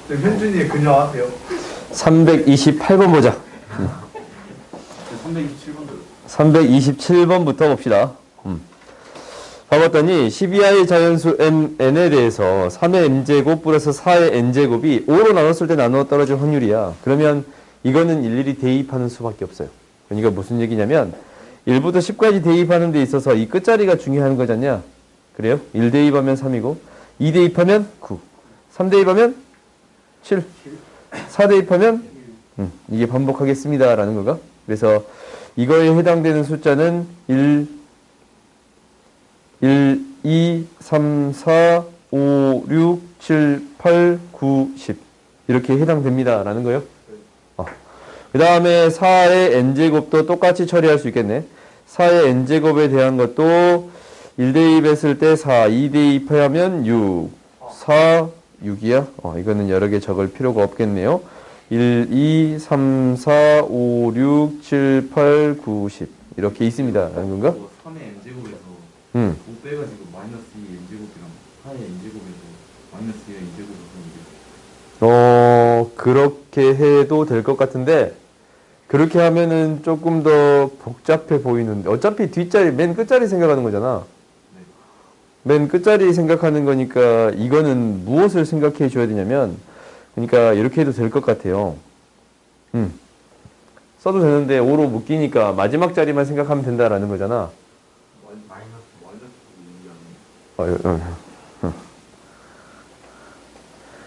네, 현준이 그녀 아세요? 328번 보자. 327번도. 327번부터 봅시다. 봐봤더니 12하의 자연수 n에 대해서 3의 n제곱 플러스 4의 n제곱이 5로 나눴을 때 나누어 떨어질 확률이야. 그러면 이거는 일일이 대입하는 수밖에 없어요. 그러니까 무슨 얘기냐면 1부터 10까지 대입하는 데 있어서 이 끝자리가 중요한 거잖냐. 그래요? 1 대입하면 3이고 2 대입하면 9, 3 대입하면 7, 4 대입하면 이게 반복하겠습니다 라는 거가. 그래서 이거에 해당되는 숫자는 1, 2, 3, 4, 5, 6, 7, 8, 9, 10 이렇게 해당됩니다 라는 거예요. 그 다음에 4의 n제곱도 똑같이 처리할 수 있겠네. 4의 n제곱에 대한 것도 1 대입했을 때 4, 2 대입하면 6, 4, 6이야. 이거는 여러 개 적을 필요가 없겠네요. 1, 2, 3, 4, 5, 6, 7, 8, 9, 10 이렇게 있습니다 라는 건가? 3의 n제곱에서 5 빼가지고 마이너스 2 n제곱이랑 4의 n제곱에서 마이너스 2의 n제곱을 그렇게 해도 될 것 같은데 그렇게 하면은 조금 더 복잡해 보이는데 어차피 뒷자리 맨 끝자리 생각하는 거잖아. 맨 끝자리 생각하는 거니까 이거는 무엇을 생각해 줘야 되냐면 그러니까 이렇게 해도 될 것 같아요. 써도 되는데 5로 묶이니까 마지막 자리만 생각하면 된다라는 거잖아.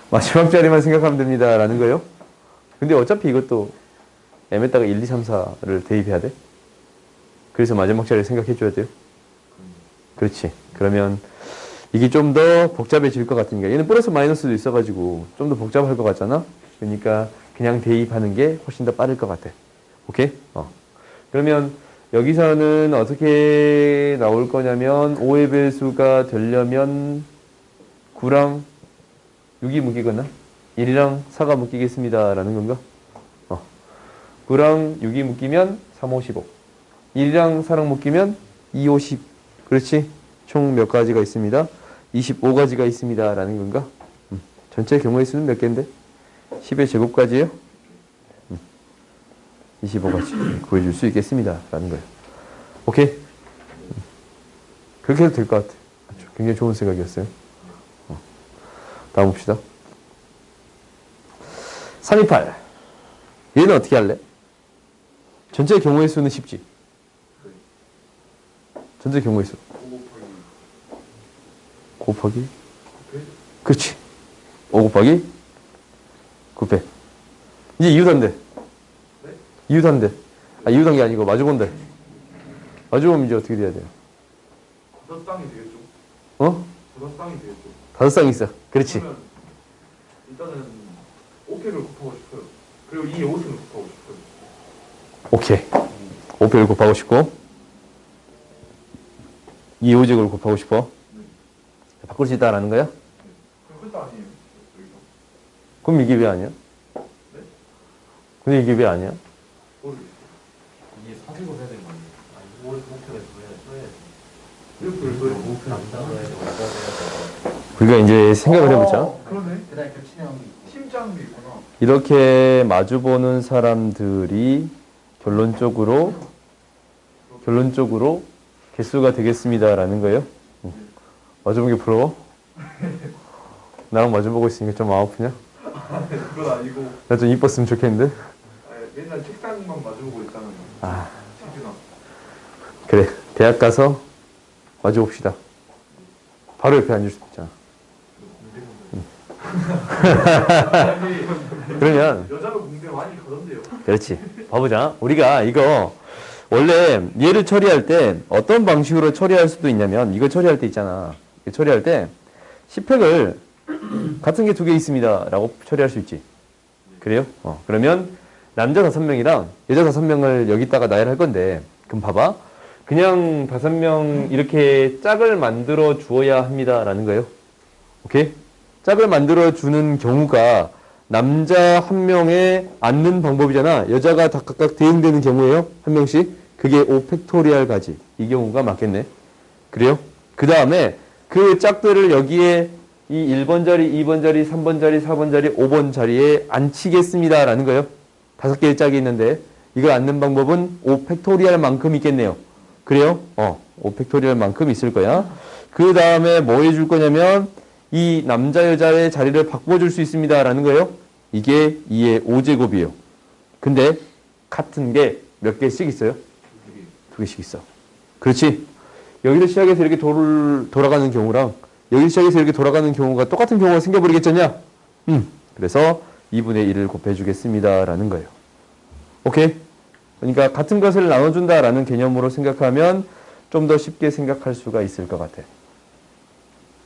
마지막 자리만 생각하면 됩니다라는 거예요. 근데 어차피 이것도 m에다가 1, 2, 3, 4를 대입해야 돼. 그래서 마지막 자리를 생각해 줘야 돼요. 그렇지. 그러면 이게 좀 더 복잡해질 것 같으니까 얘는 플러스 마이너스도 있어가지고 좀 더 복잡할 것 같잖아. 그러니까 그냥 대입하는 게 훨씬 더 빠를 것 같아. 오케이? 그러면 여기서는 어떻게 나올 거냐면 5의 배수가 되려면 9랑 6이 묶이거나 1이랑 4가 묶이겠습니다 라는 건가? 9랑 6이 묶이면 3, 5, 15 1이랑 4랑 묶이면 2, 5, 10 그렇지? 총 몇 가지가 있습니다? 25가지가 있습니다 라는 건가? 전체 경우의 수는 몇 개인데? 10의 제곱까지예요? 25가지 구해줄 수 있겠습니다 라는 거예요. 오케이? 그렇게 해도 될 것 같아. 굉장히 좋은 생각이었어요. 다음 봅시다. 328 얘는 어떻게 할래? 전체 경우의 수는 쉽지? 전체 경우의 수 5 곱하기 그렇지 5 곱하기 9배 이제 이웃한대. 이웃한대. 이웃한 게 아니고 마주본대. 마주보면 이제 어떻게 돼야 돼요? 5쌍이 되겠죠? 5쌍이 되겠죠? 5쌍이 있어. 그렇지. 그러면 일단은 5팩을 곱하고 싶어요. 그리고 이 5승을 곱하고 싶어요. 오케이. 5배를 곱하고 싶고 2 5제곱을 곱하고 싶어. 바꿀 수 있다라는 거야? 그럼 끝도 아니에요. 여기서. 그럼 이게 왜 아니야? 네? 근데 이게 왜 아니야? 모르겠어요. 이게 사색을 해야 되는 거 아니에요? 아니, 5에서 5편에서 써야지. 이렇게 써야 5편 남자로 해야 돼, 남자로 해야 돼. 우리가 이제 생각을 해보자. 그러네. 그 다음에 겹치는 게 있고. 팀장도 있구나. 이렇게 마주보는 사람들이 결론적으로 개수가 되겠습니다라는 거예요. 마주보는 게 부러워? 나랑 마주보고 있으니까 좀 마음 아프냐? 그건 아니고. 나 좀 이뻤으면 좋겠는데? 맨날 책상만 마주보고 있잖아요. 책이나. 그래. 대학 가서 마주봅시다. 바로 옆에 앉을 수도 있잖아. 그러면 여자로 공대 많이 가던데요. 그렇지. 봐보자. 우리가 이거 원래 얘를 처리할 때 어떤 방식으로 처리할 수도 있냐면 이거 처리할 때 있잖아. 이거 처리할 때 10팩을 같은 게 2개 있습니다 라고 처리할 수 있지. 그래요? 그러면 남자 5명이랑 여자 5명을 여기다가 나열할 건데 그럼 봐봐. 그냥 5명 이렇게 짝을 만들어 주어야 합니다 라는 거예요. 오케이? 짝을 만들어 주는 경우가 남자 1명에 앉는 방법이잖아. 여자가 다 각각 대응되는 경우에요. 1명씩. 그게 5팩토리얼 가지. 이 경우가 맞겠네. 그래요? 그 다음에 그 짝들을 여기에 이 1번 자리, 2번 자리, 3번 자리, 4번 자리, 5번 자리에 앉히겠습니다. 라는 거예요. 5개의 짝이 있는데 이걸 앉는 방법은 5팩토리얼만큼 있겠네요. 그래요? 5팩토리얼만큼 있을 거야. 그 다음에 뭐 해줄 거냐면 이 남자 여자의 자리를 바꿔줄 수 있습니다. 라는 거예요. 이게 2의 5제곱이에요. 근데 같은 게 몇 개씩 있어요? 2개씩 있어. 그렇지? 여기서 시작해서 이렇게 돌아가는 경우랑 여기서 시작해서 이렇게 돌아가는 경우가 똑같은 경우가 생겨버리겠잖냐? 그래서 2분의 1을 곱해주겠습니다. 라는 거예요. 오케이? 그러니까 같은 것을 나눠준다 라는 개념으로 생각하면 좀 더 쉽게 생각할 수가 있을 것 같아.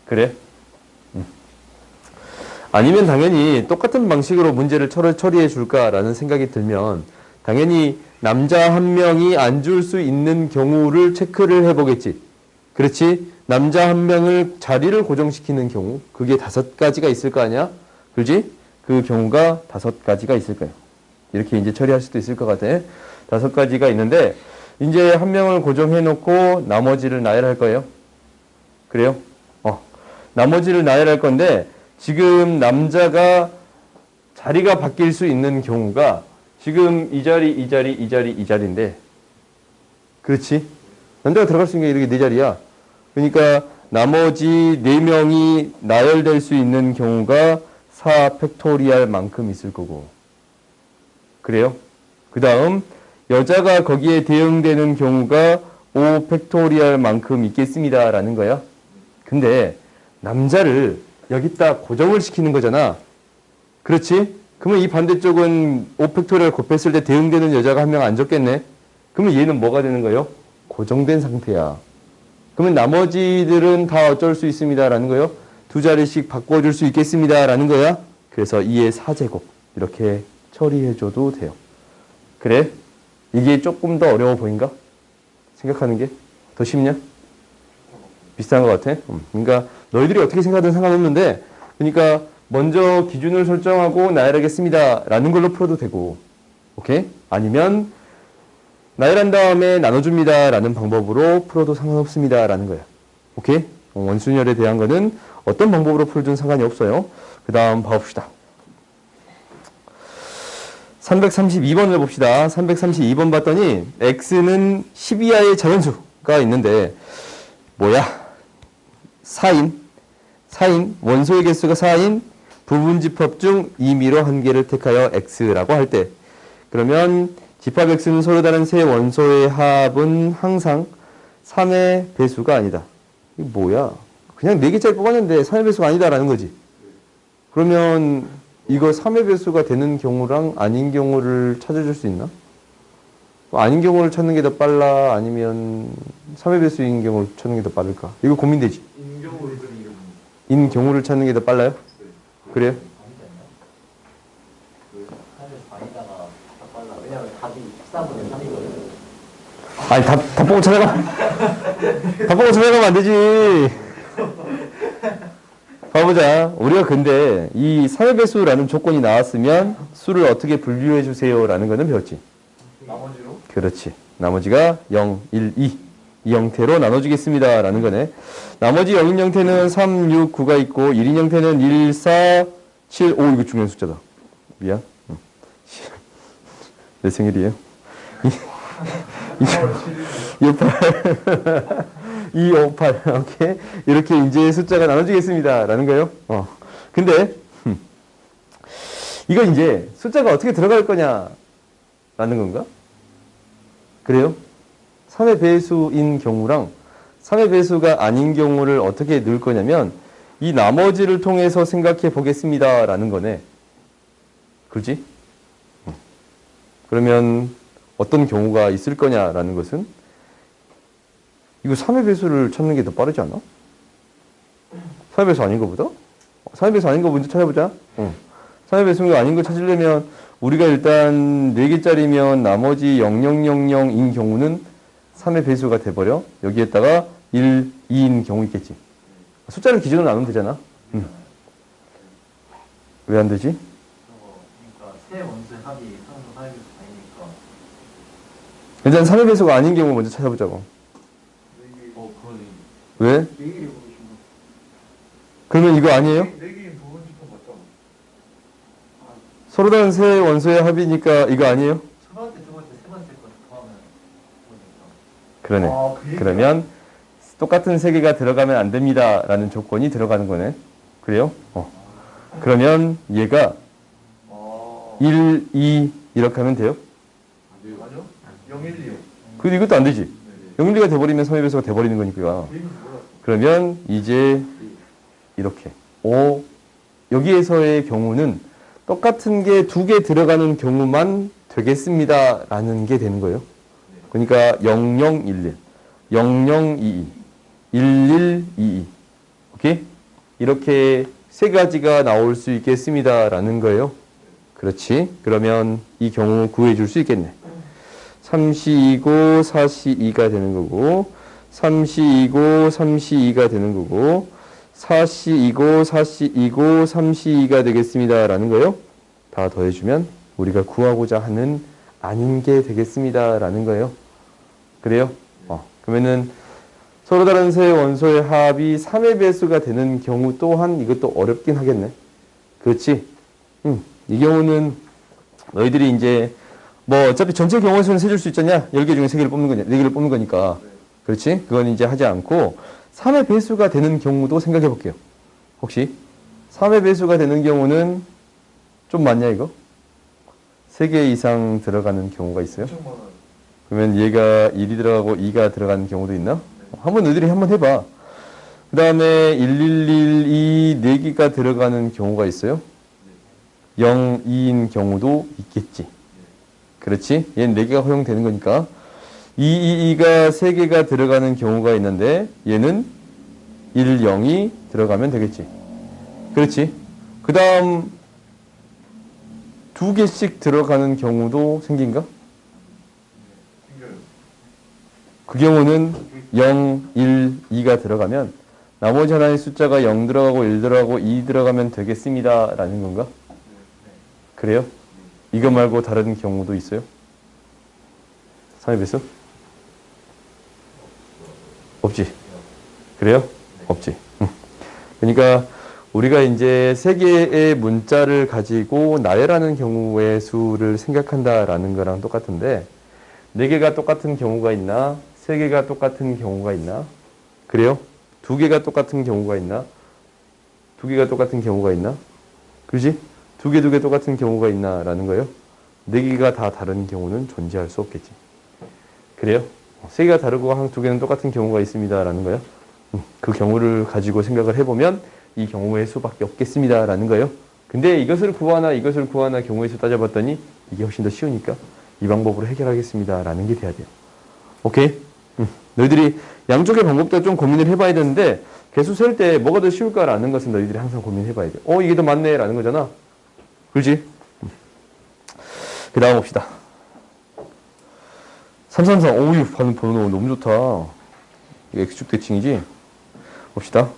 그래? 아니면 당연히 똑같은 방식으로 문제를 처리해 줄까라는 생각이 들면 당연히 남자 한 명이 앉을 수 있는 경우를 체크를 해보겠지. 그렇지? 남자 한 명을 자리를 고정시키는 경우 그게 5가지가 있을 거 아니야? 그렇지? 그 경우가 5가지가 있을 거예요. 이렇게 이제 처리할 수도 있을 것 같아. 5가지가 있는데 이제 한 명을 고정해 놓고 나머지를 나열할 거예요. 그래요? 나머지를 나열할 건데 지금 남자가 자리가 바뀔 수 있는 경우가 지금 이 자리, 이 자리, 이 자리, 이 자리인데 그렇지? 남자가 들어갈 수 있는 게 이렇게 4자리야. 그러니까 나머지 4명이 나열될 수 있는 경우가 4팩토리얼만큼 있을 거고 그래요? 그 다음 여자가 거기에 대응되는 경우가 5팩토리얼만큼 있겠습니다 라는 거야. 근데 남자를 여기다 고정을 시키는 거잖아. 그렇지? 그러면 이 반대쪽은 5팩토리얼 곱했을 때 대응되는 여자가 한 명 앉았겠네. 그러면 얘는 뭐가 되는 거예요? 고정된 상태야. 그러면 나머지들은 다 어쩔 수 있습니다 라는 거예요. 2자리씩 바꿔줄 수 있겠습니다 라는 거야. 그래서 2의 4제곱 이렇게 처리해줘도 돼요. 그래? 이게 조금 더 어려워 보인가? 생각하는 게? 더 쉽냐? 비슷한 것 같아? 그러니까 너희들이 어떻게 생각하든 상관없는데 그러니까 먼저 기준을 설정하고 나열하겠습니다 라는 걸로 풀어도 되고 오케이? 아니면 나열한 다음에 나눠줍니다 라는 방법으로 풀어도 상관없습니다 라는 거야. 오케이? 원순열에 대한 거는 어떤 방법으로 풀든 상관이 없어요. 그 다음 봐봅시다. 332번을 봅시다. 332번 봤더니 x는 10이하의 자연수가 있는데 뭐야? 4인 원소의 개수가 4인 부분집합 중 임의로 한 개를 택하여 x라고 할 때 그러면 집합 x는 서로 다른 세 원소의 합은 항상 3의 배수가 아니다. 이게 뭐야? 그냥 4개짜리 뽑았는데 3의 배수가 아니다라는 거지. 그러면 이거 3의 배수가 되는 경우랑 아닌 경우를 찾아줄 수 있나? 아닌 경우를 찾는 게 더 빨라? 아니면 3의 배수인 경우를 찾는 게 더 빠를까? 이거 고민되지? 인 경우를 찾는 게 더 빨라요? 그래요? 왜냐면 답이 14분의 3이거든. 아니 답 보고 찾아가. 답 보고 찾아가면 안 되지. 봐보자. 우리가 근데 이 3의 배수라는 조건이 나왔으면 수를 어떻게 분류해 주세요 라는 거는 배웠지. 나머지로? 그렇지. 나머지가 0, 1, 2 이 형태로 나눠주겠습니다 라는 거네. 나머지 0인 형태는 3, 6, 9가 있고 1인 형태는 1, 4, 7, 5 이거 중요한 숫자다. 미안. 내 생일이에요. 28 258 오케이. 이렇게 이제 숫자가 나눠지겠습니다 라는 거예요. 근데 이거 이제 숫자가 어떻게 들어갈 거냐 라는 건가? 그래요? 3의 배수인 경우랑 3의 배수가 아닌 경우를 어떻게 넣을 거냐면 이 나머지를 통해서 생각해 보겠습니다 라는 거네. 그렇지? 그러면 어떤 경우가 있을 거냐라는 것은 이거 3의 배수를 찾는 게 더 빠르지 않아? 3의 배수 아닌 것보다? 3의 배수 아닌 거 먼저 찾아보자. 3의 배수가 아닌 거 찾으려면 우리가 일단 4개짜리면 나머지 0000인 경우는 3의 배수가 돼버려. 여기에다가 1, 2인 경우 있겠지. 숫자를 기준으로 나누면 되잖아. 왜 안 되지? 그러니까 세 원소의 합이 항상 4의 배수 아니니까. 일단 3의 배수가 아닌 경우 먼저 찾아보자고. 그러네. 왜? 그러면 이거 아니에요? 4개인 두 번째 맞죠? 서로 다른 세 원소의 합이니까 이거 아니에요? 첫 번째, 두 번째, 세 번째 거 더하면 그러네. 그 얘기야. 그러면 똑같은 세 개가 들어가면 안 됩니다. 라는 조건이 들어가는 거네. 그래요? 그러면 얘가 1, 2 이렇게 하면 돼요? 맞죠? 0, 1, 2요. 근데 이것도 안 되지. 네네. 0, 1, 2가 돼버리면 3의 배수가 돼버리는 거니까. 개인지 몰랐어. 그러면 이제 이렇게 여기에서의 경우는 똑같은 게 두 개 들어가는 경우만 되겠습니다. 라는 게 되는 거예요. 그러니까 0011, 0022, 1122. 오케이? 이렇게 세 가지가 나올 수 있겠습니다. 라는 거예요. 그렇지. 그러면 이 경우 구해줄 수 있겠네. 3C2고 4C2가 되는 거고 3C2고 3C2가 되는 거고 4C2고 4C2고 3C2가 되겠습니다. 라는 거예요. 다 더해주면 우리가 구하고자 하는 아닌 게 되겠습니다. 라는 거예요. 그래요? 그러면은 서로 다른 세 원소의 합이 3의 배수가 되는 경우 또한 이것도 어렵긴 하겠네. 그렇지? 이 경우는 너희들이 이제 뭐 어차피 전체 경우의 수는 세줄 수 있잖냐? 10개 중에 3개를 뽑는 거냐? 4개를 뽑는 거니까. 그렇지? 그건 이제 하지 않고 3의 배수가 되는 경우도 생각해 볼게요. 혹시 3의 배수가 되는 경우는 좀 많냐 이거? 3개 이상 들어가는 경우가 있어요? 엄청 많아요. 그러면 얘가 1이 들어가고 2가 들어가는 경우도 있나? 한번 너희들이 한번 해봐. 그 다음에 1112 4개가 들어가는 경우가 있어요? 0, 2인 경우도 있겠지. 그렇지? 얘는 4개가 허용되는 거니까. 222가 3개가 들어가는 경우가 있는데 얘는 1, 0이 들어가면 되겠지. 그렇지? 그 다음 2개씩 들어가는 경우도 생긴가? 생겨요. 그 경우는 0, 1, 2가 들어가면 나머지 하나의 숫자가 0 들어가고 1 들어가고 2 들어가면 되겠습니다. 라는 건가? 그래요? 이거 말고 다른 경우도 있어요? 3의 배수? 없지? 그래요? 없지. 그러니까 우리가 이제 세 개의 문자를 가지고 나열하는 경우의 수를 생각한다라는 거랑 똑같은데 4개가 똑같은 경우가 있나? 3개가 똑같은 경우가 있나? 그래요? 2개가 똑같은 경우가 있나? 2개가 똑같은 경우가 있나? 그렇지? 2개 똑같은 경우가 있나? 라는 거예요. 4개가 다 다른 경우는 존재할 수 없겠지. 그래요? 3개가 다르고 한 2개는 똑같은 경우가 있습니다. 라는 거예요. 그 경우를 가지고 생각을 해보면 이 경우의 수밖에 없겠습니다. 라는 거예요. 근데 이것을 구하나 경우의 수 따져봤더니 이게 훨씬 더 쉬우니까 이 방법으로 해결하겠습니다. 라는 게 돼야 돼요. 오케이? 너희들이 양쪽의 방법도 좀 고민을 해봐야 되는데 개수 셀 때 뭐가 더 쉬울까라는 것은 너희들이 항상 고민해봐야 돼. 이게 더 맞네 라는 거잖아. 그렇지? 그 다음 봅시다. 333. 오우, 번호 너무 좋다. 이거 X축 대칭이지? 봅시다.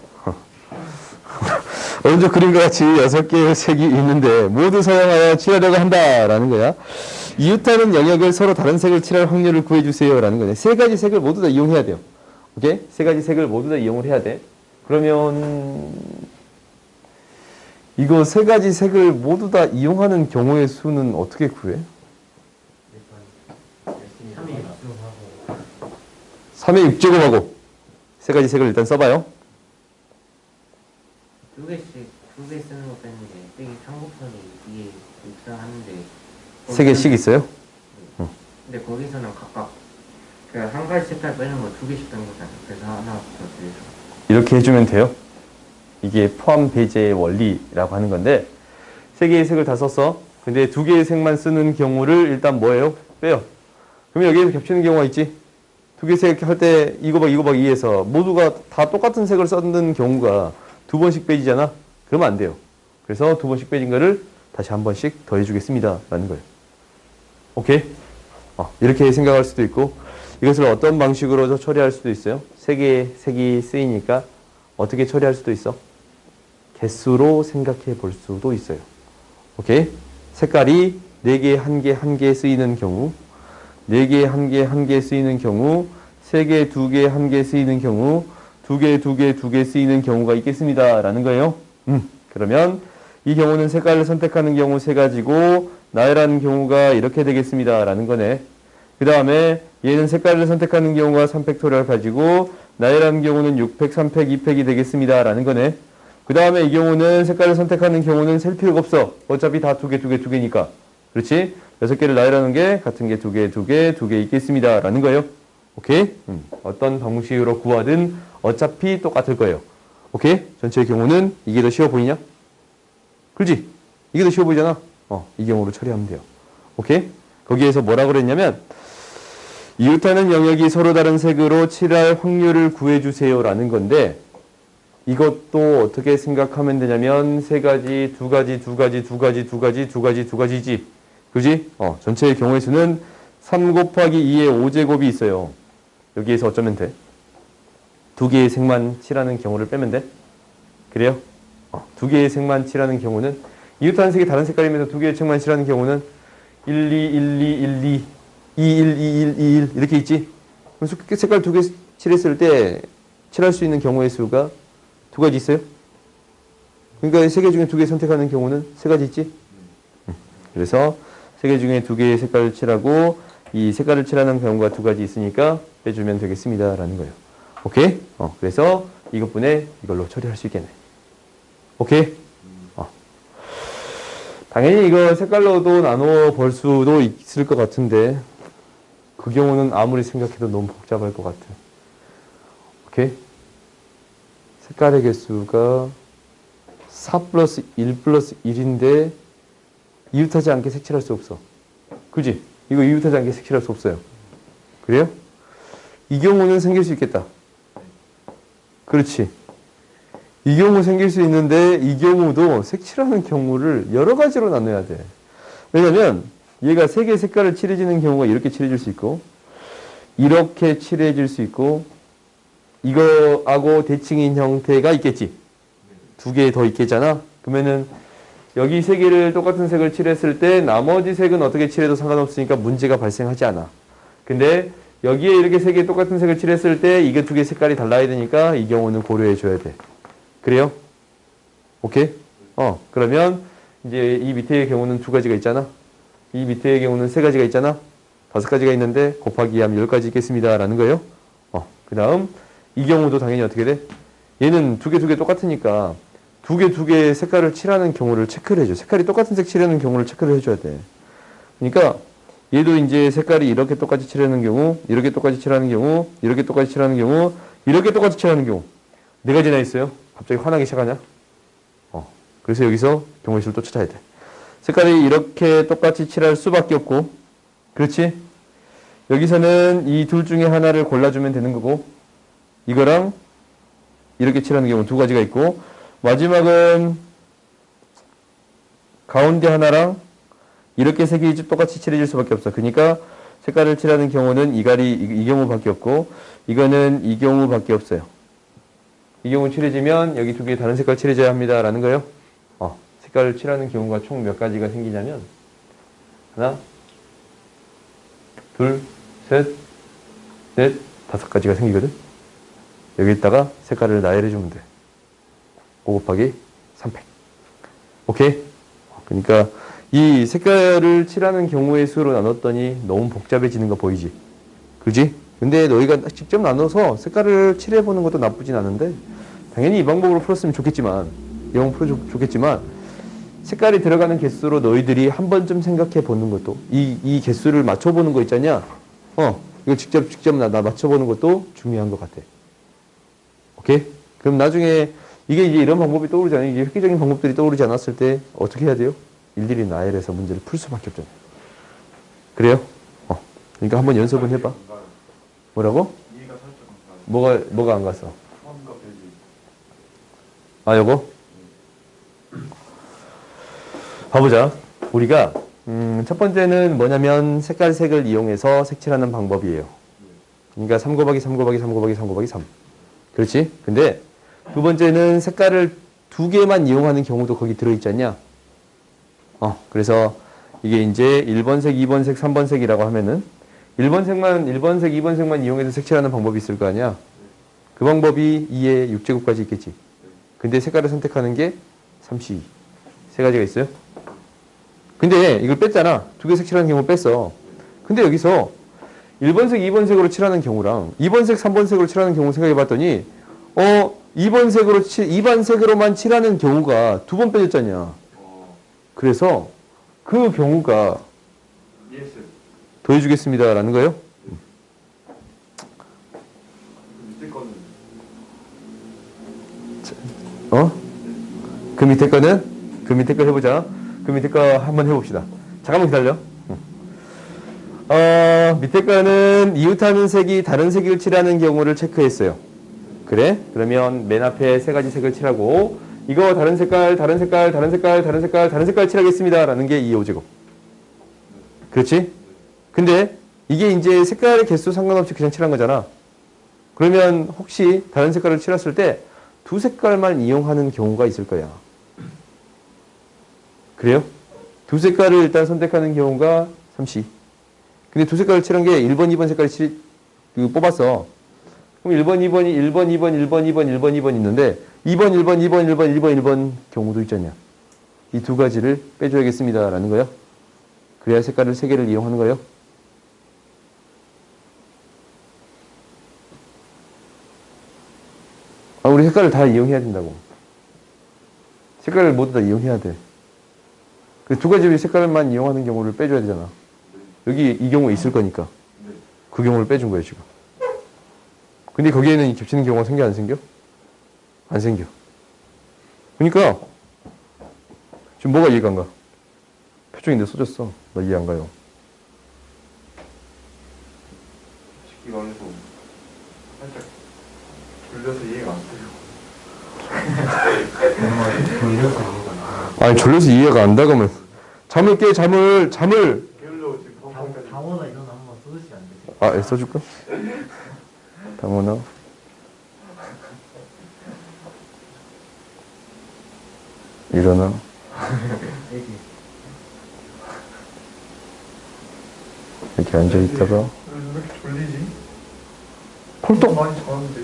오른쪽 그림과 같이 6개의 색이 있는데 모두 사용하여 칠하려고 한다라는 거야. 이웃하는 영역을 서로 다른 색을 칠할 확률을 구해주세요 라는 거네. 세 가지 색을 모두 다 이용해야 돼요. 오케이? 세 가지 색을 모두 다 이용을 해야 돼. 그러면 이거 세 가지 색을 모두 다 이용하는 경우의 수는 어떻게 구해? 3의 6제곱하고 세 가지 색을 일단 써봐요. 두 개 쓰는 거 뺐는데 빼기 3 곱하기 2에 육사하는데 세 개씩 있어요? 근데 거기서는 각각 그러니까 한 가지 색깔 빼는 거 2개씩 뺀 거잖아요. 그래서 하나 더 드려서 이렇게 해주면 돼요. 이게 포함 배제의 원리라고 하는 건데 세 개의 색을 다 썼어. 근데 2개의 색만 쓰는 경우를 일단 뭐예요? 빼요. 그러면 여기에서 겹치는 경우가 있지. 2개 색 할 때 이거 봐 2에서 모두가 다 똑같은 색을 썼는 경우가 2번씩 빼지잖아. 그러면 안 돼요. 그래서 2번씩 빼진 거를 다시 한 번씩 더해주겠습니다. 라는 거예요. 오케이? 이렇게 생각할 수도 있고 이것을 어떤 방식으로 처리할 수도 있어요. 세 개의 색이 쓰이니까 어떻게 처리할 수도 있어? 개수로 생각해 볼 수도 있어요. 오케이? 색깔이 4개, 1개, 1개 쓰이는 경우 4개, 1개, 1개 쓰이는 경우 3개, 2개, 1개 쓰이는 경우 두 개 쓰이는 경우가 있겠습니다. 라는 거예요. 그러면 이 경우는 색깔을 선택하는 경우 세 가지고 나열하는 경우가 이렇게 되겠습니다. 라는 거네. 그 다음에 얘는 색깔을 선택하는 경우가 3팩토리얼 가지고 나열하는 경우는 6팩, 3팩, 2팩이 되겠습니다. 라는 거네. 그 다음에 이 경우는 색깔을 선택하는 경우는 셀 필요가 없어. 어차피 다 두 개니까. 그렇지? 6개를 나열하는 게 같은 게 두 개 있겠습니다. 라는 거예요. 오케이? 어떤 방식으로 구하든 어차피 똑같을 거예요. 오케이? 전체의 경우는 이게 더 쉬워 보이냐? 그렇지? 이게 더 쉬워 보이잖아? 이 경우로 처리하면 돼요. 오케이? 거기에서 뭐라 그랬냐면 이웃하는 영역이 서로 다른 색으로 칠할 확률을 구해주세요 라는 건데 이것도 어떻게 생각하면 되냐면 세 가지, 두 가지지. 그지? 전체의 경우의 수는 3 곱하기 2의 5제곱이 있어요. 여기에서 어쩌면 돼? 두 개의 색만 칠하는 경우를 빼면 돼? 그래요? 두 개의 색만 칠하는 경우는 이웃하는 색이 다른 색깔이면서 두 개의 색만 칠하는 경우는 1, 2, 1, 2, 1, 2, 2, 1, 2, 1, 2, 1 이렇게 있지? 그래서 색깔 두 개 칠했을 때 칠할 수 있는 경우의 수가 두 가지 있어요? 그러니까 세 개 중에 두 개 선택하는 경우는 세 가지 있지? 그래서 세 개 중에 두 개의 색깔을 칠하고 이 색깔을 칠하는 경우가 두 가지 있으니까 빼주면 되겠습니다. 라는 거예요. 오케이? 그래서 이것분에 이걸로 처리할 수 있겠네. 오케이? 당연히 이거 색깔로도 나누어 볼 수도 있을 것 같은데 그 경우는 아무리 생각해도 너무 복잡할 것 같아. 오케이? 색깔의 개수가 4 플러스 1 플러스 1인데 이웃하지 않게 색칠할 수 없어. 그지? 이거 이웃하지 않게 색칠할 수 없어요. 그래요? 이 경우는 생길 수 있겠다. 그렇지. 이 경우 생길 수 있는데 이 경우도 색칠하는 경우를 여러 가지로 나눠야 돼. 왜냐면 얘가 세 개의 색깔을 칠해지는 경우가 이렇게 칠해질 수 있고 이렇게 칠해질 수 있고 이거하고 대칭인 형태가 있겠지. 두 개 더 있겠잖아. 그러면은 여기 세 개를 똑같은 색을 칠했을 때 나머지 색은 어떻게 칠해도 상관없으니까 문제가 발생하지 않아. 근데 여기에 이렇게 세 개 똑같은 색을 칠했을 때 이게 두 개 색깔이 달라야 되니까 이 경우는 고려해 줘야 돼. 그래요? 오케이? 그러면 이제 이 밑에의 경우는 두 가지가 있잖아. 이 밑에의 경우는 세 가지가 있잖아. 5가지가 있는데 곱하기 하면 10가지 있겠습니다. 라는 거예요. 그 다음 이 경우도 당연히 어떻게 돼? 얘는 두 개 똑같으니까 두 개 색깔을 칠하는 경우를 체크를 해줘. 색깔이 똑같은 색 칠하는 경우를 체크를 해줘야 돼. 그러니까 얘도 이제 색깔이 이렇게 똑같이 칠하는 경우, 이렇게 똑같이 칠하는 경우, 이렇게 똑같이 칠하는 경우, 이렇게 똑같이 칠하는 경우 네 가지나 있어요. 갑자기 화나기 시작하냐? 그래서 여기서 경우의 수를 또 찾아야 돼. 색깔이 이렇게 똑같이 칠할 수밖에 없고, 그렇지? 여기서는 이 둘 중에 하나를 골라주면 되는 거고, 이거랑 이렇게 칠하는 경우 두 가지가 있고, 마지막은 가운데 하나랑 이렇게 색이 똑같이 칠해질 수밖에 없어. 그러니까 색깔을 칠하는 경우는 이 경우밖에 없고, 이거는 이 경우밖에 없어요. 이 경우 칠해지면 여기 두 개 다른 색깔 칠해줘야 합니다. 라는 거예요. 색깔을 칠하는 경우가 총 몇 가지가 생기냐면 하나, 둘, 셋, 넷, 5가지가 생기거든. 여기다가 색깔을 나열해주면 돼. 5 곱하기 3팩. 오케이? 그러니까 이 색깔을 칠하는 경우의 수로 나눴더니 너무 복잡해지는 거 보이지? 그지? 근데 너희가 직접 나눠서 색깔을 칠해보는 것도 나쁘진 않은데 당연히 이 방법으로 풀었으면 좋겠지만 이 방법으로 풀어도 좋겠지만 색깔이 들어가는 개수로 너희들이 한 번쯤 생각해 보는 것도 이 개수를 맞춰보는 거 있잖냐? 이거 직접 나 맞춰보는 것도 중요한 것 같아. 오케이? 그럼 나중에 이게 이제 이런 방법이 떠오르잖아요. 이게 획기적인 방법들이 떠오르지 않았을 때 어떻게 해야 돼요? 일일이 나열해서 문제를 풀 수밖에 없잖아요. 그래요? 그러니까 한번 연습은 해봐. 뭐라고? 이해가 살짝 안 가요. 뭐가 안 갔어? 처음과 배지. 요거? 봐보자. 우리가 첫 번째는 뭐냐면 색을 이용해서 색칠하는 방법이에요. 그러니까 3 곱하기 3 곱하기 3 곱하기 3 곱하기 3. 그렇지? 근데 두 번째는 색깔을 두 개만 이용하는 경우도 거기 들어있지 않냐? 그래서 이게 이제 1번색, 2번색, 3번색이라고 하면은 1번색, 2번색만 이용해서 색칠하는 방법이 있을 거 아니야? 그 방법이 2의 6제곱까지 있겠지. 근데 색깔을 선택하는 게 3C. 세 가지가 있어요. 근데 이걸 뺐잖아. 두 개 색 칠하는 경우 뺐어. 근데 여기서 1번색, 2번색으로 칠하는 경우랑 2번색, 3번색으로 칠하는 경우 생각해 봤더니 2번색으로만 칠하는 경우가 두 번 빼졌잖냐. 그래서 그 경우가 예스. 더해주겠습니다. 라는 거예요. 밑에 거는 그 밑에 거는? 그 밑에 거 해보자. 그 밑에 거 한번 해봅시다. 잠깐만 기다려. 밑에 거는 이웃하는 색이 다른 색을 칠하는 경우를 체크했어요. 그래? 그러면 맨 앞에 세 가지 색을 칠하고 이거 다른 색깔, 다른 색깔, 다른 색깔, 다른 색깔, 다른 색깔 칠하겠습니다. 라는 게 2의 5제곱. 그렇지? 근데 이게 이제 색깔의 개수 상관없이 그냥 칠한 거잖아. 그러면 혹시 다른 색깔을 칠했을 때 두 색깔만 이용하는 경우가 있을 거야. 그래요? 두 색깔을 일단 선택하는 경우가 3C. 근데 두 색깔을 칠한 게 1번, 2번 색깔을 뽑았어. 그럼 1번, 2번 있는데 2번, 1번 경우도 있잖냐. 이 두 가지를 빼줘야겠습니다. 라는 거예요. 그래야 색깔을 세 개를 이용하는 거예요. 우리 색깔을 다 이용해야 된다고. 색깔을 모두 다 이용해야 돼. 그 두 가지 색깔만 이용하는 경우를 빼줘야 되잖아. 여기 이 경우에 있을 거니까. 그 경우를 빼준 거예요, 지금. 근데 거기에는 겹치는 경우가 생겨, 안 생겨? 안 생겨. 그러니까, 지금 뭐가 이해가 안 가? 표정인데 써졌어. 나 이해 안 가요. 쉽게 말해서 살짝 돌려서 이해가 안 돼요. 아니, 졸려서 이해가 안 나가면. 잠을 깨, 잠을. 깨우려고 지금 펑펑까지. 다원아 이런 거 한번 써주시면 안 되세요? 써줄까? 당원아. 일어나. 이렇게 앉아있다가. 왜 이렇게 졸리지? 펄떡! 많이 자는데.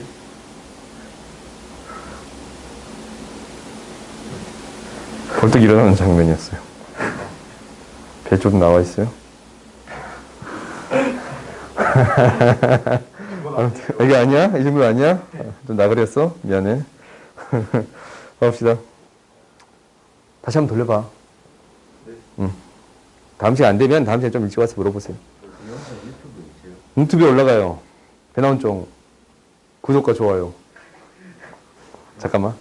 벌떡 일어나는 장면이었어요. 배 좀 나와 있어요. 아무튼, 이게 아니야? 이 정도 아니야? 좀 나그렸어? 미안해. 가봅시다. 다시 한번 돌려봐. 다음 시간 안 되면 다음 시간에 좀 일찍 와서 물어보세요. 유튜브에 올라가요. 배 나온 쫑. 구독과 좋아요. 잠깐만.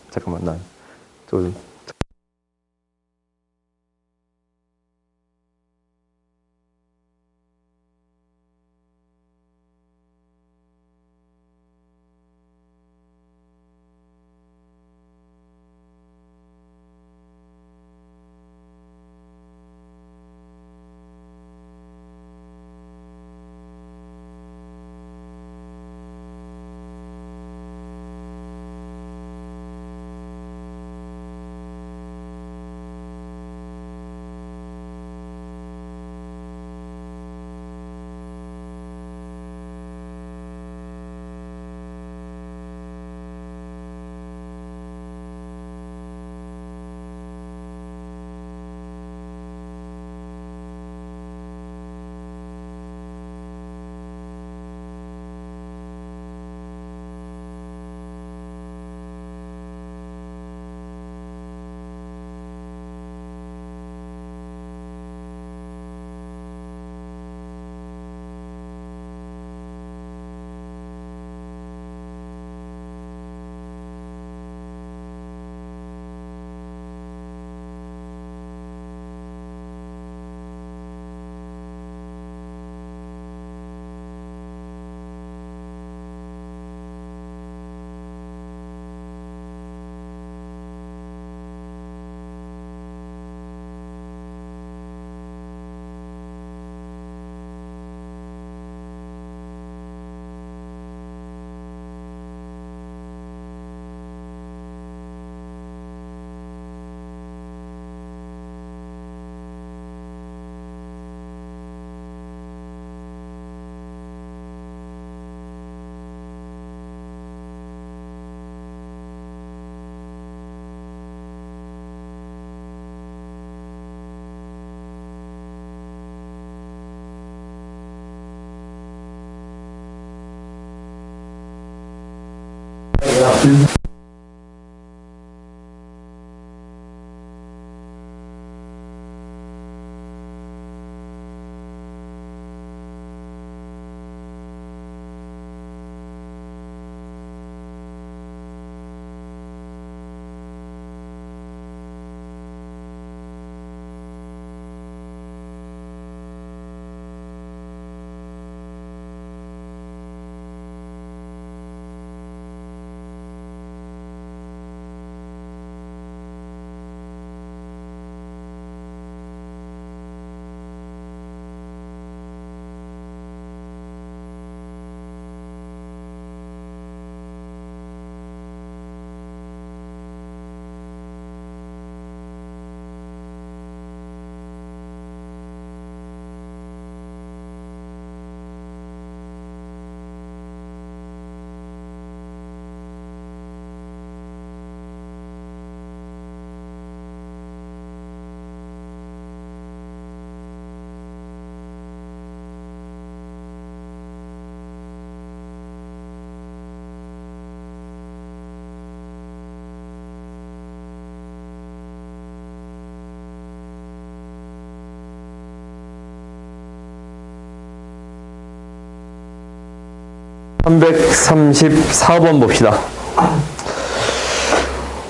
334번 봅시다.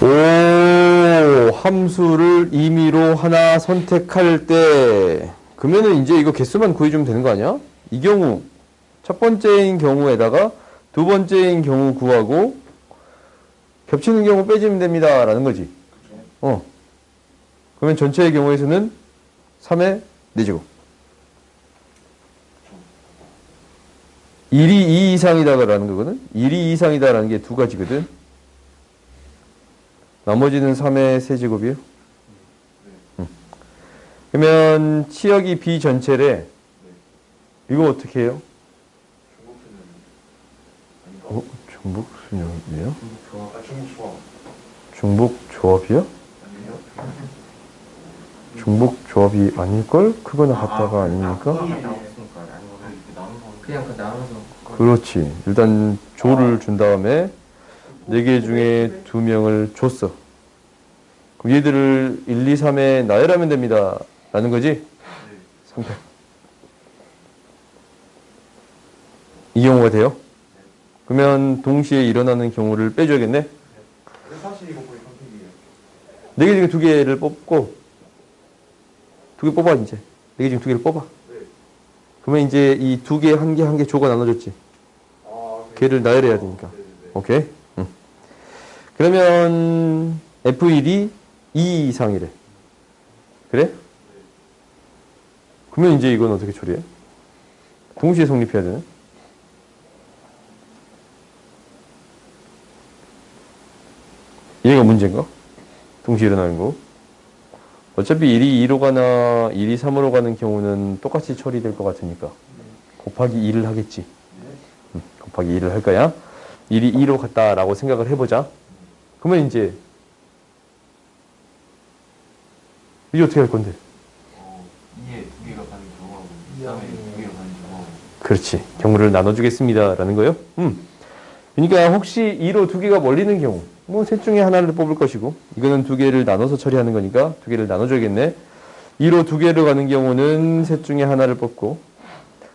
오, 함수를 임의로 하나 선택할 때, 그러면은 이제 이거 개수만 구해주면 되는 거 아니야? 이 경우, 첫 번째인 경우에다가 두 번째인 경우 구하고, 겹치는 경우 빼주면 됩니다. 라는 거지. 그러면 전체의 경우에서는 3의 4제곱. 1이 2 이상이다라는 거거든. 1이 2 이상이다라는 게 두 가지거든. 나머지는 3의 세제곱이요. 그러면 치역이 B 전체래. 이거 어떻게 해요? 중복 순영이에요? 중복 조합이요? 중복 조합이 아닐걸? 그거는 같다가 아닙니까? 그냥 그 나눠서. 그렇지. 일단 조를 준 다음에 4개 중에 2명을 줬어. 그럼 얘들을 1, 2, 3에 나열하면 됩니다. 라는 거지? 3패. 이 경우가 돼요? 그러면 동시에 일어나는 경우를 빼줘야겠네? 사실 이거 거의 선택이에요. 4개 중에 2개를 뽑고 2개 뽑아 이제. 4개 중에 2개를 뽑아. 그러면 이제 이 2개, 1개, 1개 조가 나눠졌지. 걔를 나열해야 되니까. 오케이? 응. 그러면 F1이 2 이상이래. 그래? 그러면 이제 이건 어떻게 처리해? 동시에 성립해야 되네. 얘가 문제인가? 동시에 일어나는 거. 어차피 1이 2로 가나 1이 3으로 가는 경우는 똑같이 처리될 것 같으니까 곱하기 2를 하겠지. 곱하기 2를 할 거야. 1이 2로 갔다라고 생각을 해보자. 그러면 이제 어떻게 할 건데? 2에 2개가 가는 경우하고 3에 2개가 가는 경우하고. 그렇지. 경우를 나눠주겠습니다. 라는 거요. 그러니까 혹시 2로 2개가 멀리는 경우 뭐 셋 중에 하나를 뽑을 것이고 이거는 2개를 나눠서 처리하는 거니까 2개를 나눠줘야겠네. 2로 2개로 가는 경우는 셋 중에 하나를 뽑고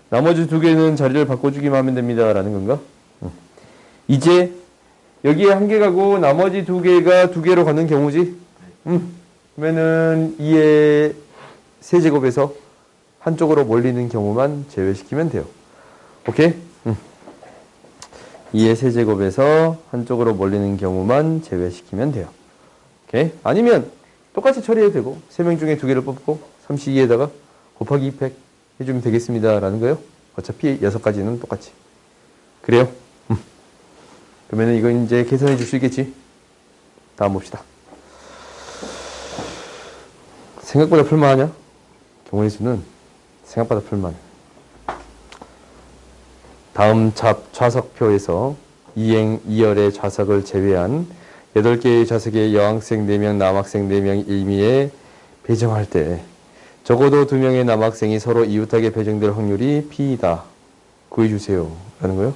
나머지 2개는 자리를 바꿔주기만 하면 됩니다. 라는 건가? 이제 여기에 1개 가고 나머지 2개가 2개로 가는 경우지? 그러면은 2의 세제곱에서 한쪽으로 몰리는 경우만 제외시키면 돼요. 오케이? 2의 세제곱에서 한쪽으로 몰리는 경우만 제외시키면 돼요. 오케이? 아니면 똑같이 처리해도 되고 3명 중에 2개를 뽑고 32에다가 곱하기 2팩 해주면 되겠습니다. 라는 거예요. 어차피 6가지는 똑같이. 그래요? 그러면 이거 이제 계산해 줄 수 있겠지? 다음 봅시다. 생각보다 풀만하냐? 경우의 수는 생각보다 풀만해. 다음 좌석표에서 이행 2열의 좌석을 제외한 8개의 좌석에 여학생 4명, 남학생 4명 임의에 배정할 때 적어도 2명의 남학생이 서로 이웃하게 배정될 확률이 P이다. 구해주세요. 라는 거요.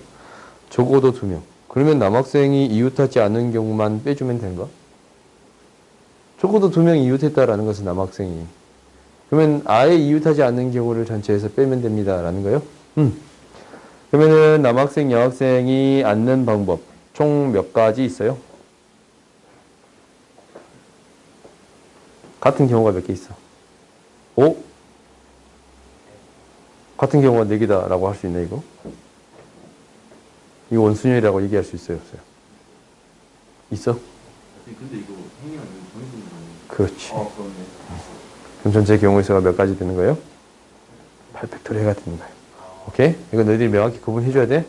적어도 2명. 그러면 남학생이 이웃하지 않은 경우만 빼주면 되는가? 적어도 2명이 이웃했다라는 것은 남학생이. 그러면 아예 이웃하지 않는 경우를 전체에서 빼면 됩니다. 라는 거예요. 그러면은 남학생, 여학생이 앉는 방법 총 몇 가지 있어요? 같은 경우가 몇 개 있어? 5? 같은 경우가 4개다 라고 할 수 있네 이거. 이거 원순열이라고 얘기할 수 있어요 없어요? 있어? 근데 이거 행위가 정해진 거 아니에요? 그렇지. 그렇네. 그럼 전체 경우의 수가 몇 가지 되는 거예요? 8팩토리가 되는 거예요. 오케이? 이거 너희들이 명확히 구분해줘야 돼.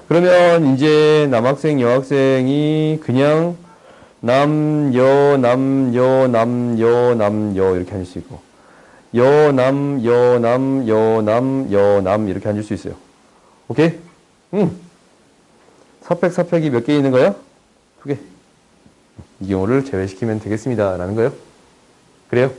그러면 이제 남학생, 여학생이 그냥 남, 여, 남, 여, 남, 여, 남, 여 이렇게 앉을 수 있고 여, 남, 여, 남, 여, 남, 여, 남 이렇게 앉을 수 있어요. 오케이? 사팩, 사팩이 몇 개 있는 거야? 2개. 이 경우를 제외시키면 되겠습니다. 라는 거예요. 그래요?